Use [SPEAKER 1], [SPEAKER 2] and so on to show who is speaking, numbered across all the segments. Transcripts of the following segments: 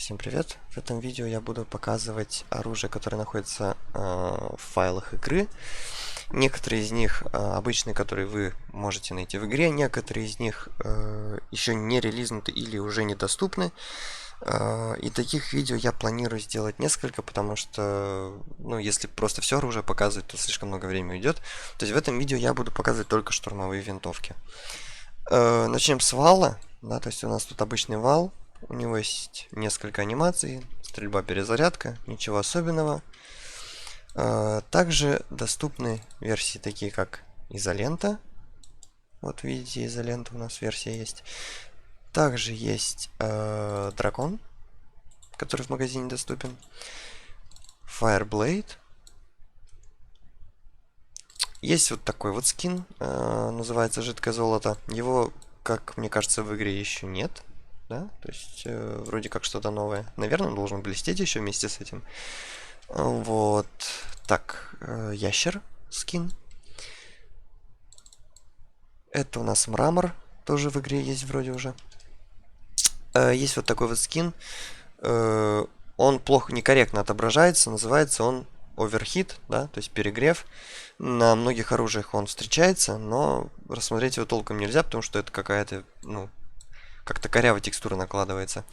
[SPEAKER 1] Всем привет! В этом видео я буду показывать оружие, которое находится в файлах игры. Некоторые из них обычные, которые вы можете найти в игре, некоторые из них еще не релизнуты или уже недоступны. И таких видео я планирую сделать несколько, потому что, если просто все оружие показывать, то слишком много времени уйдет. То есть в этом видео я буду показывать только штурмовые винтовки. Начнем с вала. Да, то есть у нас тут обычный вал. У него есть несколько анимаций. Стрельба, перезарядка. Ничего особенного. Также доступны версии такие, как изолента. Вот видите, изолента у нас версия есть. Также есть дракон, который в магазине доступен. Fireblade. Есть вот такой вот скин, называется жидкое золото. Его, как мне кажется, в игре еще нет. Да? То есть, вроде как что-то новое. Наверное, он должен блестеть еще вместе с этим. Вот. Так, ящер скин. Это у нас мрамор. Тоже в игре есть вроде уже. Есть вот такой вот скин. Он плохо, некорректно отображается. Называется он Overheat, да, то есть перегрев. На многих оружиях он встречается, но рассмотреть его толком нельзя, потому что это какая-то, как-то коряво текстура накладывается.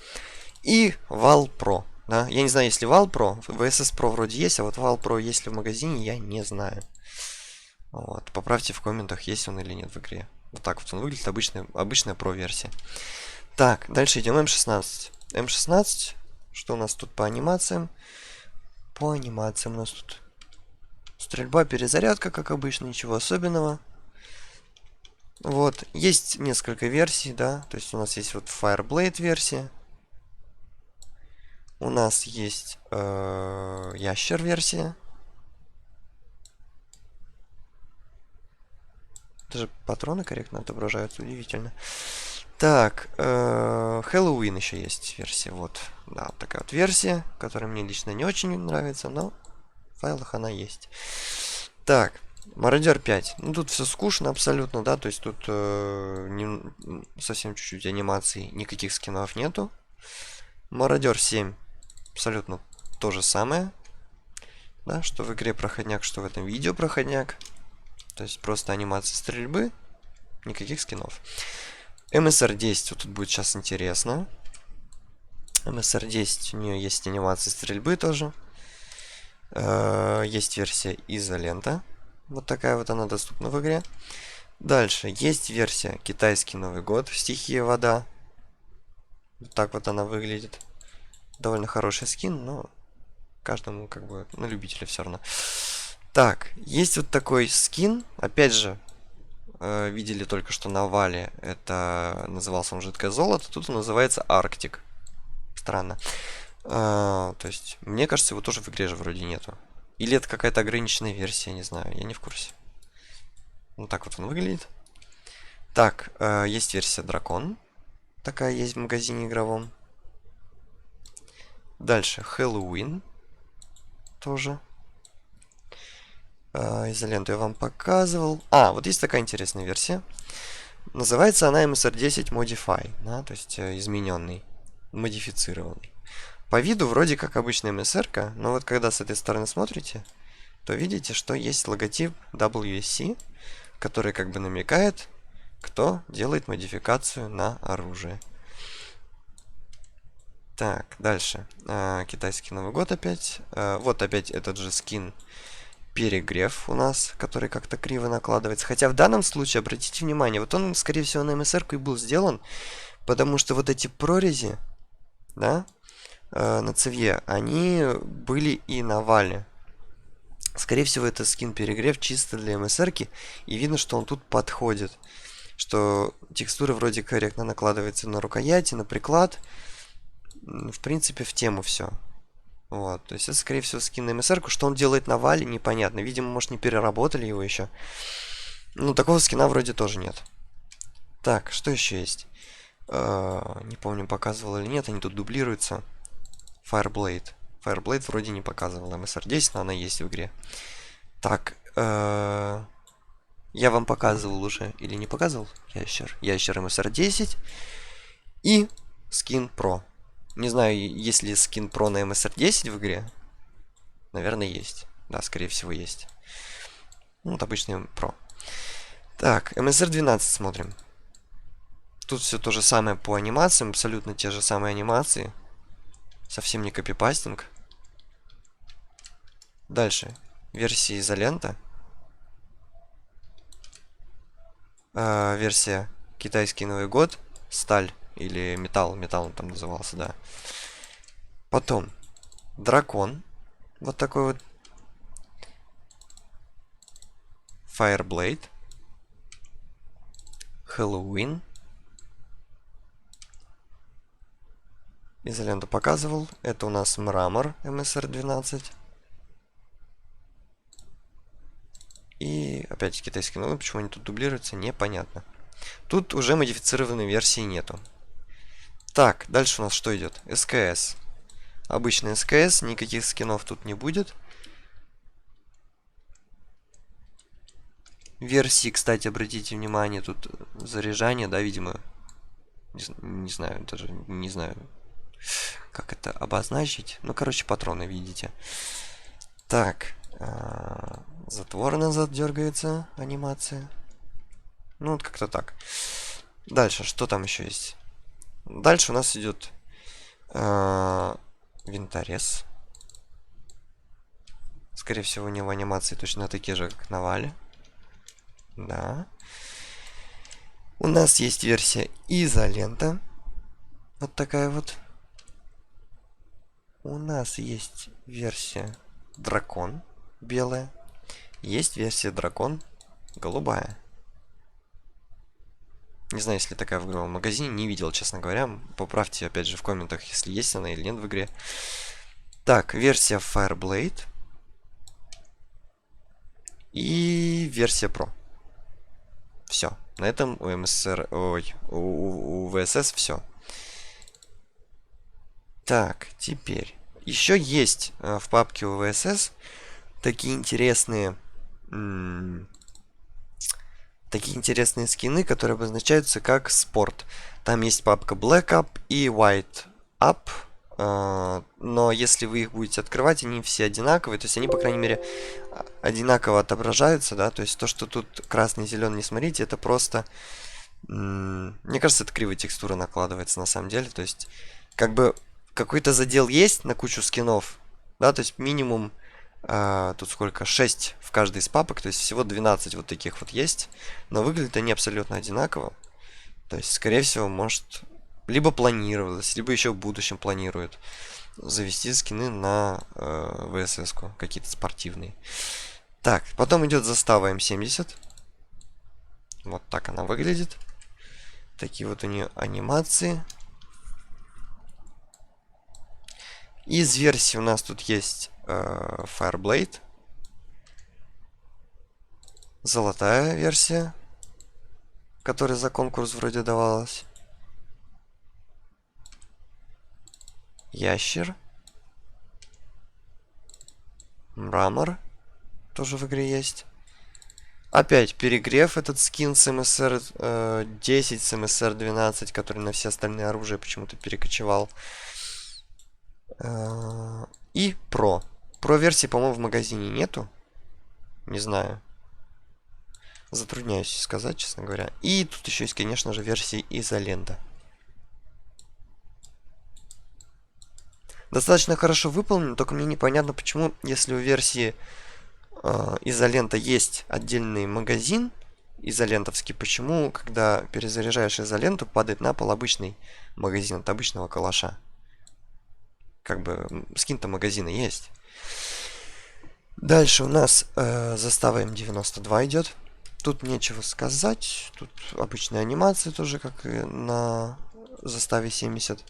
[SPEAKER 1] И Val Pro. Да? Я не знаю, если Val Pro, VSS Pro вроде есть, а вот Val Pro есть ли в магазине, я не знаю. Вот. Поправьте в комментах, есть он или нет в игре. Вот так вот он выглядит, обычная Pro версия. Так, дальше идем М16. М16, что у нас тут по анимациям? По анимациям у нас тут стрельба, перезарядка, как обычно, ничего особенного. Вот, есть несколько версий, да, то есть у нас есть вот Fireblade версия. У нас есть ящер версия. Даже патроны корректно отображаются, удивительно. Так, Хэллоуин еще есть версия, вот. Да, вот такая вот версия, которая мне лично не очень нравится, но в файлах она есть. Так, Мародер 5. Ну, тут все скучно абсолютно, да, то есть тут совсем чуть-чуть анимаций, никаких скинов нету. Мародер 7. Абсолютно то же самое. Да, что в игре проходняк, что в этом видео проходняк. То есть просто анимация стрельбы, никаких скинов. МСР-10, вот тут будет сейчас интересно. МСР-10, у нее есть анимация стрельбы тоже. Есть версия изолента. Вот такая вот она доступна в игре. Дальше есть версия китайский Новый год, стихия вода. Вот так вот она выглядит. Довольно хороший скин, но каждому как бы, любителя все равно. Так, есть вот такой скин. Опять же, видели только что на Вале. Это назывался он жидкое золото. Тут он называется Арктик. Странно. То есть, мне кажется, его тоже в игре же вроде нету. Или это какая-то ограниченная версия, не знаю, я не в курсе. Вот так вот он выглядит. Так, есть версия дракон. Такая есть в магазине игровом. Дальше Хэллоуин. Тоже. Изоленту я вам показывал. Вот есть такая интересная версия. Называется она MSR10 Modify. Да, то есть измененный. Модифицированный. По виду вроде как обычная MSR-ка, но вот когда с этой стороны смотрите, то видите, что есть логотип WSC, который как бы намекает, кто делает модификацию на оружие. Так, дальше. Китайский Новый год опять. Вот опять этот же скин перегрев у нас, который как-то криво накладывается. Хотя в данном случае, обратите внимание, вот он, скорее всего, на MSR-ку и был сделан, потому что вот эти прорези, да, на цевье, они были и на вале. Скорее всего, это скин перегрев чисто для MSR-ки, и видно, что он тут подходит. Что текстура вроде корректно накладывается на рукояти, на приклад. В принципе, в тему все. Вот, то есть это, скорее всего, скин на MSR-ку. Что он делает на вале, непонятно. Видимо, может, не переработали его еще. Такого скина вроде тоже нет. Так, что еще есть? Не помню, показывал или нет, они тут дублируются. Fireblade. Fireblade вроде не показывал MSR10, но она есть в игре. Так, я вам показывал уже, или не показывал? Ящер MSR10. И скин Pro. Не знаю, есть ли скин Pro на MSR10 в игре. Наверное, есть. Да, скорее всего, есть. Ну, вот обычный Pro. Так, MSR12 смотрим. Тут все то же самое по анимациям. Абсолютно те же самые анимации. Совсем не копипастинг. Дальше. Версия изолента. Версия китайский Новый год. Сталь или металл. Металл он там назывался, да. Потом. Дракон. Вот такой вот. Fireblade. Хэллоуин. Изоленту показывал. Это у нас мрамор MSR12. И опять китайский новый. Почему они тут дублируются, непонятно. Тут уже модифицированной версии нету. Так, дальше у нас что идет? СКС. Обычный СКС, никаких скинов тут не будет. Версии, кстати, обратите внимание, тут заряжание, да, видимо. Не знаю, даже не знаю, как это обозначить. Ну, короче, патроны видите. Так, затвор назад дергается, анимация. Ну, вот как-то так. Дальше, что там еще есть? Дальше у нас идет винторез. Скорее всего, у него анимации точно такие же, как на Вале. Да. У нас есть версия изолента. Вот такая вот. У нас есть версия дракон белая. Есть версия дракон голубая. Не знаю, если такая в игровом магазине. Не видел, честно говоря. Поправьте, опять же, в комментах, если есть она или нет в игре. Так, версия Fireblade. И версия Pro. Все. На этом у МСР... Ой, у ВСС все. Так, теперь. Еще есть в папке у ВСС такие интересные... такие интересные скины, которые обозначаются как спорт. Там есть папка Black Up и White Up. Но если вы их будете открывать, они все одинаковые. То есть они, по крайней мере, одинаково отображаются, да. То есть то, что тут красный и зеленый, не смотрите, это просто... Мне кажется, это криво текстура накладывается на самом деле. То есть, как бы, какой-то задел есть на кучу скинов, да, то есть минимум... тут сколько? 6 в каждой из папок, то есть всего 12 вот таких вот есть. Но выглядят они абсолютно одинаково. То есть, скорее всего, может... Либо планировалось, либо еще в будущем планируют завести скины на ВСС-ку, какие-то спортивные. Так, потом идет застава М70. Вот так она выглядит. Такие вот у нее анимации. Из версии у нас тут есть Fireblade. Золотая версия, которая за конкурс вроде давалась. Ящер. Мрамор. Тоже в игре есть. Опять перегрев этот скин с МСР 10, с МСР 12, который на все остальные оружия почему-то перекочевал. И Pro. Pro версии, по-моему, в магазине нету. Не знаю. Затрудняюсь сказать, честно говоря. И тут еще есть, конечно же, версии изолента. Достаточно хорошо выполнено, только мне непонятно, почему, если у версии изолента есть отдельный магазин изолентовский, почему, когда перезаряжаешь изоленту, падает на пол обычный магазин от обычного калаша. Как бы скин-то магазина есть. Дальше у нас застава М92 идет. Тут нечего сказать. Тут обычная анимация тоже, как и на заставе 70.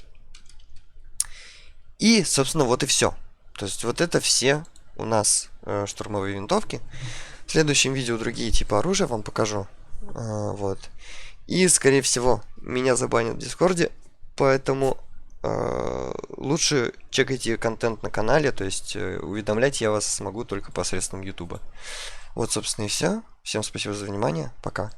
[SPEAKER 1] И, собственно, вот и все. То есть вот это все у нас штурмовые винтовки. В следующем видео другие типы оружия вам покажу. Вот. И, скорее всего, меня забанят в Дискорде. Поэтому лучше чекайте контент на канале. То есть уведомлять я вас смогу только посредством Ютуба. Вот, собственно, и все. Всем спасибо за внимание. Пока.